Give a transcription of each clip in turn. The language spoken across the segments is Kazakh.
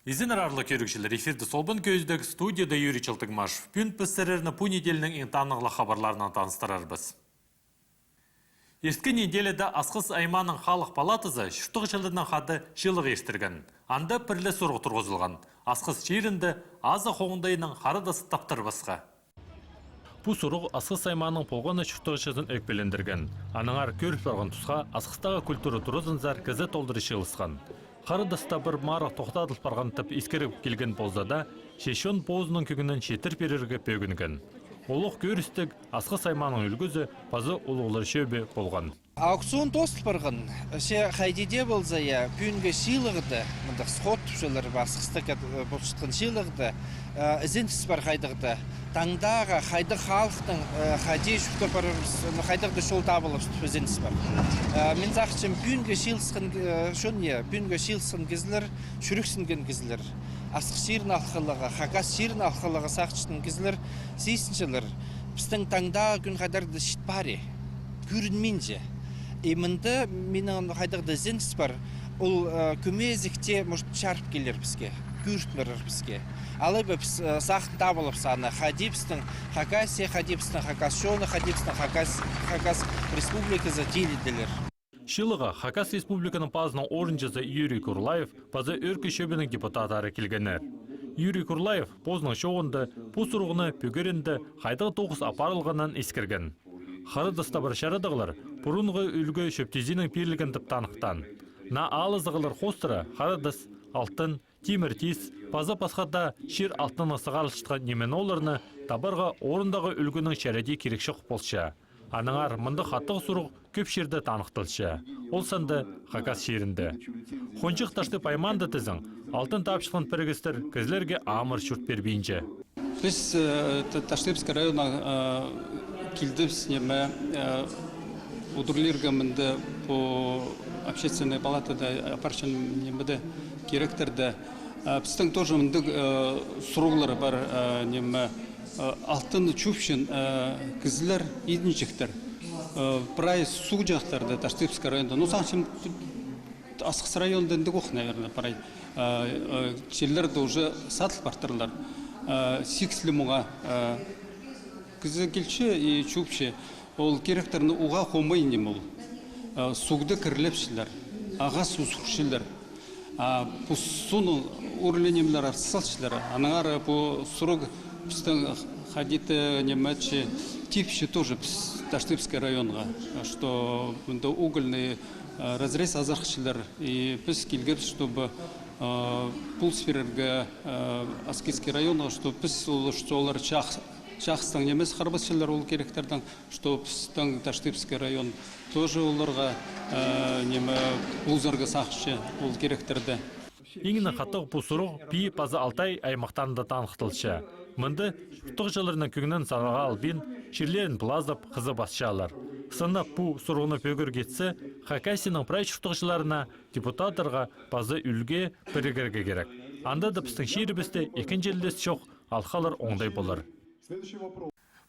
Изин арарлы көрікшілер эфирді солбын көздегі студияда Юрий Чалтыгмашев. Пүн піссереріні пу неделінің интанығылы хабарларынан таныстырарбыз. Есткі неделеді Асқыс Айманың халық палатызы шүрттіғ жылдың қады жылық ештірген. Анда пірлі сұрғы тұрғызылған. Асқыс жерінді азы қоңдайының қарыды сыттаптыр басқа. Бұл сұрғы Асқыс Айманың полғаны шүрттіғ жылдың өкпелендірген. Аныңар көріп барған тұсқа Асқыстағы культуры тұрызынзар кізі толдыры шылысқан. Қарыдыста бір марық тоқтадыл барған тіп ескеріп келген болзада, шешон позының көгінен шетір берерге пөгінген. Олық көрістік Асқыс Айманың үлгізі базы олығылар шөбе болған. Аукцион тостыл барған, ше қайдеде болза я, пүйінгі шилығыды, мұндық сқот түпшілер басқысты бұлшытқын шилығыды, ізентіс бар қайдығыды. Таңдаға қайды халықтың қайде жүкті барырыз, қайдықты шол табылып түпізентіс бар. Мен зақчым пүйінгі шилсін кізілер, шүріксінген кізілер. Асқы шерін алқылығы, қағас шерін алқылығы сақчытын кізілер, сейсіншілер. Біздің таңдаға күн қайдарды шит баре, көрінменже. Емінді менің қайдықты зентіс бар, ол көмезікте шарп келер бізге, көрітмірір бізге. Алайба біз сақтын табылып саны, қадепістің қағасы, қадепістің қағасшоны, қадепістің қағас республикасы деледілер. Шылыға Хакас Республиканың пазының орынжысы Юрий Курлаев пазы өркі шөбінің депутатары келгенер. Юрий Курлаев позының шоуында бұл сұрғыны пөгерінді қайдағы тоғыз апарылғаннан ескерген. Қарыдыста бір шарадығылар бұрынғы үлгі шөптезінің перлігін тіп танықтан. На алызығылар қостыры қарыдыс, алтын, темір тиіс, пазы пасқада шер алтын сығалышытқан немен оларыны табарға орындағы үлгінің шәрәде керекші құпылша. Аныңар мұнды қаттығы сұрық көп шерді танықтылшы. Ол санды Хакас шерінді. Қоншық ташты пайманды тізің, алтын тапшықын пірігістір кізлерге амыр шүрт бербейінше. Біз Таштепскі района келдіміз неме удурлерге мінді по общественной палатада апаршын немеді керектерді. Біздің тоже мінді сұрғылары бар неме алтын чүпшін кізілер едіншіктер. Прайс су жақтарды Таштепскі районда. Ну, саңшым Асқыс районда енді қоқ, наверное, прай. Челерді уже сатыл бартырлар. Сикслі мұға кізі келші и чүпші. Ол керектеріні уға қомай нем ол. Суғды кірлепшілер, ағас ұсқышылар. Бұл суны үрленемлер арсалшылар. Аныңар бұл сұрық біздің ходиты немечи типші тоже Таштепский районға, что угольный разрез азархшылар. И біз келгепс, чтобы пулсферерге Аскетский районға, что біз олар шақыстың немес қарбасшылар ол керектердің, что біздің Таштепский район тоже оларға неме ұлзарға сақшы ол керектерді. Еңіні қаттығы бұл сұрық пи пазы Алтай аймақтарында танықтылшы. Мұнды ұқтық жылырының көгінен сараға албен, шерлерін плазып, қызы басшалар. Сынып бұл сұрғыны пөгір кетсі, Хакасының прай ұқтықшыларына депутаттарға пазы үлге бірігерге керек. Анда да біздің шерібісті екен желдес жоқ, алқалар оңдай болыр.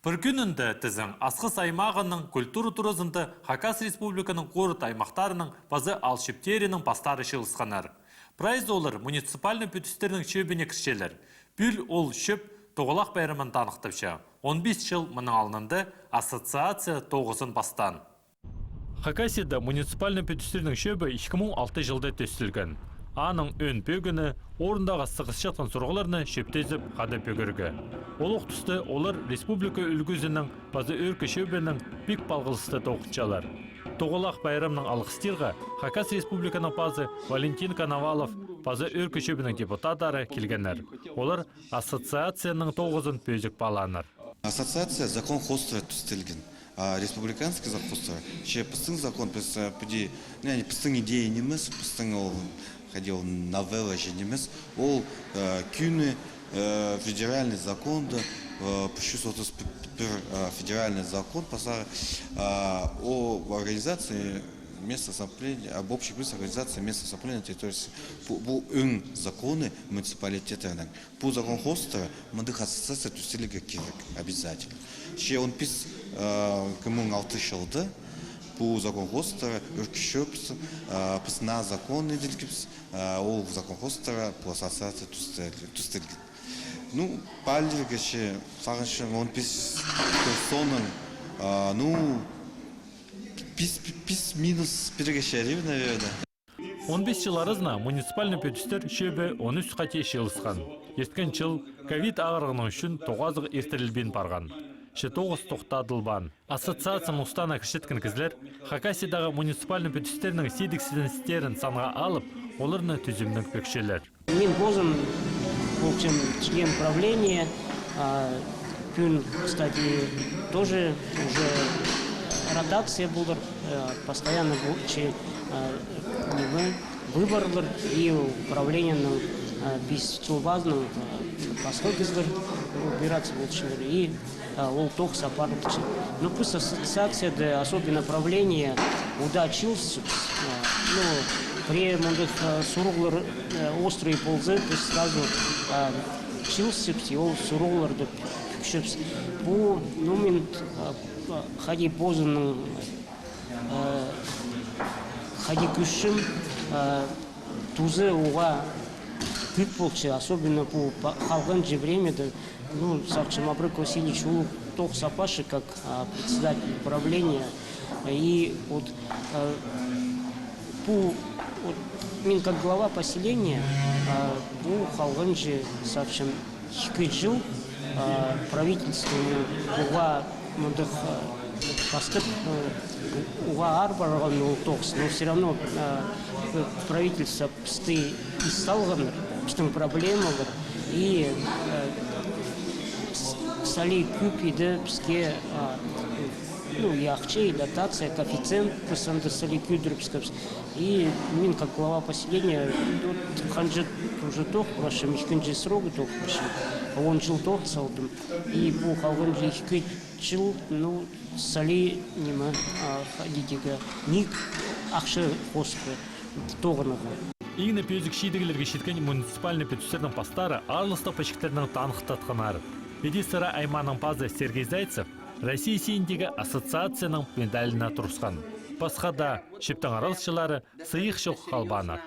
Бір күнінде тізің Асқыс аймағының культура туризмді Хакас Республиканың қорыт аймақтарының пазы алшептерінің пастары шылысқанар. Прайз олар муниципальный пүтістерінің шөбіне кіршелер. Бүл ол шөп тоғылақ бәрімін танықтыпша. 15 жыл мұның алынынды ассоциация тоғызын бастан. Хакасида муниципальный пүтістерінің шөбі 2006 жылда төстілген. Аның өн пөгіні орындағы сығыс жатқан сұрғыларыны шөптезіп қады пөгіргі. Ол оқтысты олар республика үлгізінің базы өркі шөбінің бек балғылысты тоқытшалар. Тоғылақ байрамның алғыстырға Хакас Республиканың пазы Валентин Коновалов пазы өркі шөбінің депутаттары келгенер. Олар ассоциацияның тоғызын пөзік баланыр. Ассоциация закон хостера түстелген. Республиканский закон хостера. Пістің закон, пістің идея немес, пістің ол ходил новелла же немес, ол күні федеральный закон да, федеральный закон о организации места самоуправления, об общих принципах организации места самоуправления на территории. Бұл законы муниципалитеттерінің. Бұл закон хостера мындық ассоциация түстелігі керек обязательно. Он пис 2006 жылды бұл закон хостера өркішөпс, пысына закон еделгіпс, ол закон хостера бұл ассоциация түстелген. Ну, пальдергеше, сағыншы 15 персонын, ну, пис минус перегешерів, наверное. 15 жыл арызна муниципальный пөтістер шөбі 13 қате шелісқан. Есткен жыл ковид ағырғының үшін тоғазығы ертірілбен барған. Тоғыз тоқтадылбан. Ассоциацияның ұстана кішеткен кізлер Хакасиядағы муниципальный пөтістерінің седіксізін стерін санға алып, оларына түзімнің пөкшелер. Мен бозым, в общем, член правления. Күн, кстати, тоже уже ротация была, постоянно выборлар и управление без чулбазным поскольку убираться лучше и олтох сапарничек. Ну пусть ассоциация, да особенно правление удачился, ну при молодых суруглар острые ползы, то есть сразу чился всего суруглар да пикшепс. По момент ходи позаным ходи күшім тузы уға күт болчы, особенно по халган же время, ну, Савчим Абрык Васильевич Тох Сапаши, как председатель управления, и вот мен как глава поселения, по халган же Савчим хикы жил, правительству уға мудых поступ уға арбарған ултоқс, но все равно правительство псты иссалғаныр, пстың проблемалар, и сали күпиді пске ну, яхче, дотация, коэффициент пысанды сали күдіріпскапс. И мен как глава поселения, ханжет уже тох прошим, ихканжи срогы тох прошим, он жил тох салдым, и по халганжи ихкы жил, ну, сали нема ходитега ник ақшы қосқы тоғынығы. Игіні пөзік шейдігілерге шеткен муниципальный пөтістердің пастары арлыста пашықтарының танықтатқанар. Ведисара Айманың пазы Сергей Зайцев Россия сейіндегі ассоциацияның медаліна тұрысқан. Пасхада шептің аралысшылары сыйық шоқ қалбаны.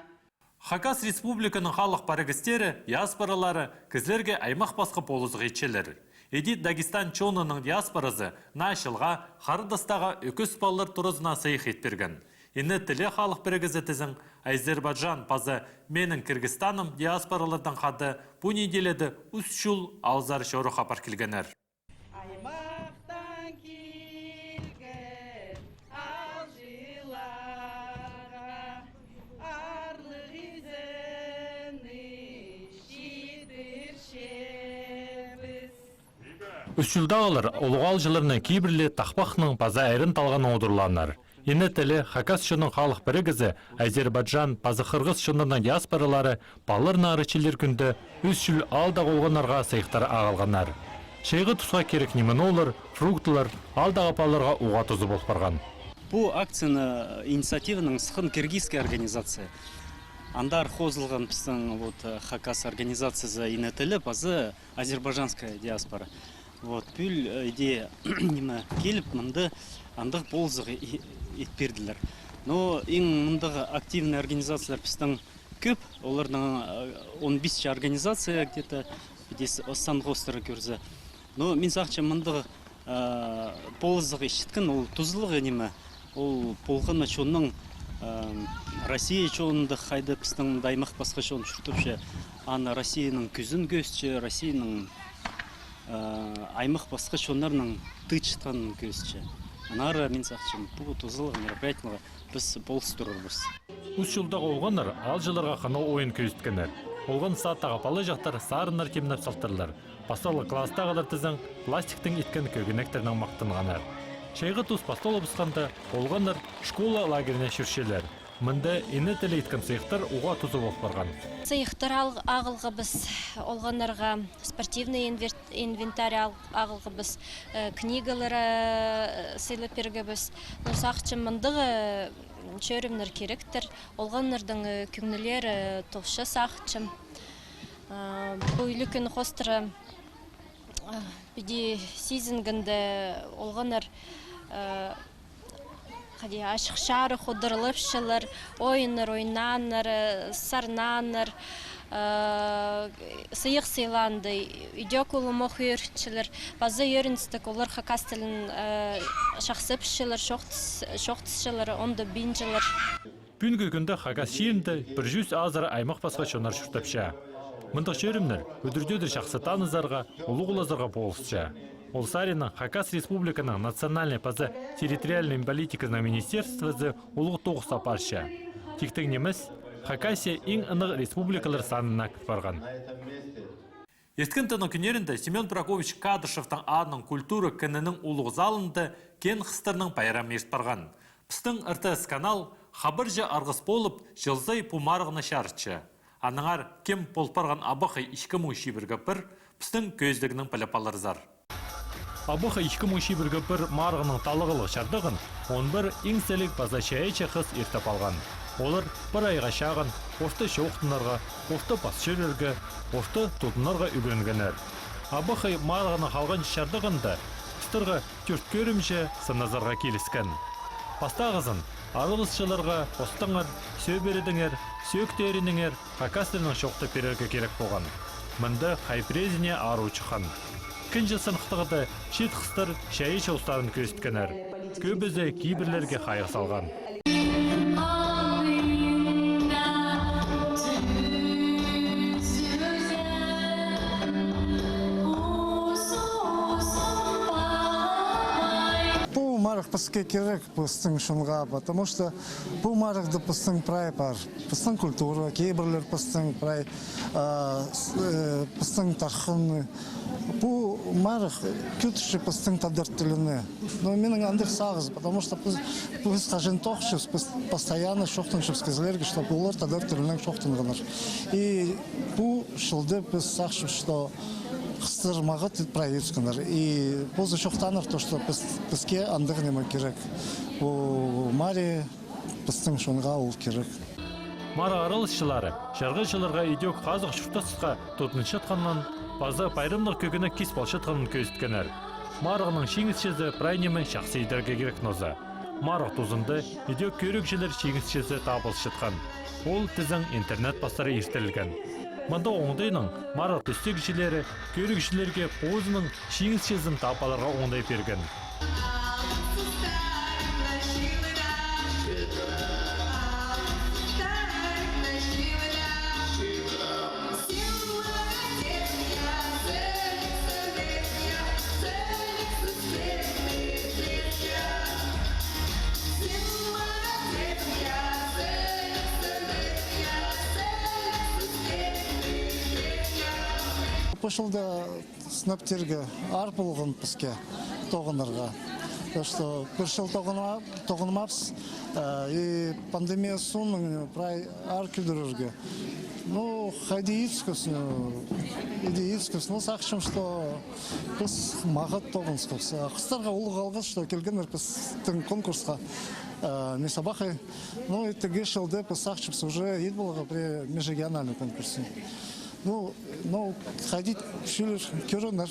Хакас республиканың халық парагістері, диаспоралары кізлерге аймақ басқы полызғы етшелер. Эдит Дагестан чонының диаспорасы нашылға қарыдастаға өкіс баллар тұрызына сыйық етперген. Енді тілі халық бірігізетізің Азербайджан пазы менің Кыргызстаным диаспоралардан қады бұл неделеді үс жыл аузар шоры қапар келгенер. Үш жылдағылар олғал жыларының кейбірлі тақпақның паза әрін талған одырланар. Енді тілі Хакас шының халық бірігізі Азербайджан, пазы Қырғыз шынының диаспоралары балыр нарычелер күнді үш жыл алдағы олғанарға сайықтары ағалғанар. Шайғы тұсқа керек немен олар, фруктылар алдағы паларға уға тұзы болып барған. Бұл акцияны инициативаның сықын киргизская организация. Андар хозылған біздің Хакас организациясы ине тілі пазы азербайджанская диаспора. Пүл идея келіп мұнды андық болзығы етперділер. Но ең мұндағы активный организациялар біздің көп, олардың 15 организация где-то сан қостыры көрзі. Но мен сақча мұндағы болзығы ешіткін, ол тұзылығы неме, ол полғанма чонның Россия чонында қайды біздің даймақ басқа чон шүртіпші, ана Россияның күзін көзші, Россияның аймақ басқа чонларының тычтан көзші. Анары мен сақчым, бұл тұзылығы мероприятеліға біз болсы тұрырбыз. Үш жылдағы олғаныр ал жыларға қана ойын көзіткенер. Олған сааттағы палы жақтар сарынар темініп салтырлар. Пасталы кластағылар тізің пластиктің еткен көгенектерінің мақтынғанар. Шайғы тұз пасталы бұсқанды олғаныр школа лагеріне шүршелер. Мында ені тілі еткен сыйықтар уға тұзы болып барған. Сыйықтар ағылғы біз олғанарға спортивный инвентарь ағылғы біз книгалары сыйлы перге біз. Сақчым мұндығы чөрімнер керектір. Олғанырдың күңнілер тұлшы сақчым. Бұл үлікін қостыры биди сезінгінді олғаныр Хади ашықшары худырлыпшылар, ойыныр, ойнаныр, сарнаныр, сыйық сыйланды, идек улым оқуырчылар, базы ерінстік олар хакас тілін шақсыпшылар, шоқтысшылар, онды бинжылар. Бүгінгі күнді хакас шиірінді бір жүз азыр аймақ басқа шонар шүртапша. Мындық шөрімнір өдірдедір шақсы танызарға, ұлығылазарға болысша. Ол сарина Хакас Республиканың национальный пазы территориальной политикасының министерствосы ұлығы тоғыз сапарша. Тектің неміз Хакасия ең ынық республикалар санына барған. Ескін тыны күнерінде Семен Пракович Кадышевтың адының культура кінінің ұлығы залынды кен қыстырының пайрам ешт барған. Пістің РТС канал хабыржы арғыс болып жылзай пумарығына шарытшы. Аныңар кем полпарған абықы 2000 біргі бір пістің көздігінің пәлепаларызар. Абықы 2000 біргі бір марығының талығылық шардығын 11 еңселік база шайычы қыз ертіп алған. Олар бір айға шағын, орты шоқтынарға, орты басшырерге, орты тұтынарға үйренгенер. Абықы марығының қалған шардығында пістірға түрт көрімші сыназарға келіскен. Пастағызын арылысшыларға қостыңыр, сөбередіңер, сөктерініңер, хакастының шоқты перерге керек болған. Мұнды хайпрезіне ару чыққан. Кінжі сынықтығыды шет қыстыр шайы шоустарын көсіткенер. Көбізі кейбірлерге қайық салған. Марық піске керек пістің шынға, потому что бұл марықты пістің прай бар. Пістің культура, кейбірлер пістің прай, пістің тархын. Бұл марық күтіші пістің тадыр тіліні. Но менің андық сағыз, потому что біз қажен тоқшыз, біз постоянно шоқтыншыз кезілерге, чтобы олар тадыр тілінің шоқтынғыныр. И бұл шылды біз сақшыз, что қыстыр мағыт проектскандар. И бұл шоқтаныр, то, что бізге андық нема керек. Бұл маре біздің шонға ол керек. Мара аралысшылары жарғышыларға идек қазық шұртасыға тұтыншатқаннан базы пайрымдық көгіні кес балшатқанын көзіткенер. Марығының шеңісшезі прайнемі шақсейдерге керек ноза. Марық тұзынды идек көрікшілер шеңісшезі табылшытқан. Ол тізің интернет бастары естілген. Мұнда оңдайның марық түстегішілері көрікшілерге позының шеңісшезін тапаларға оңдай берген. Пошылда снаптерге арпылығын піске тоғынырға. Что бір жыл тоғынмапс, и пандемия соның прай ар күлдірерге. Ну, идеическость, сақшым, что біз мағыт тоғынскоз. Қыстарға ұлы қалғыз, что келген біздің конкурсқа не собахай. Ну, и теге жылды біз сақшымсы уже ед болға при межрегиональный конкурсе. Ну, ходить шүлер көрінер.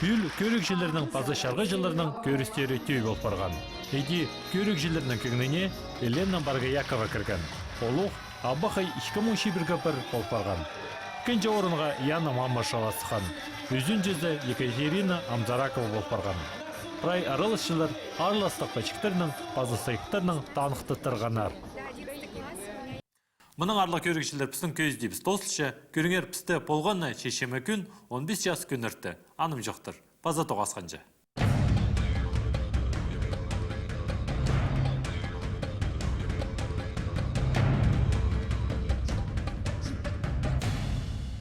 Күл көрікшілерінің пазы шарғы жыларының көрістері түй болып барған. Еди көрікшілерінің кігініне Елена Баргаякова кірген. Олуқ Абақай 2000 біргі бір болып барған. Кенже орынға Яна Мамашова сықан. Үзін жүзі Екатерина Амзаракова болып барған. Прай аралысшылар арластық бәчіктерінің пазы сайықтарының танықты тұрғанар. Мұның арла көрікшілер пістің көзді біз тосылшы, көріңер пісті болғанны шешемі күн 15 жас күн үртті. Аным жоқтыр. База тоғасқанжы.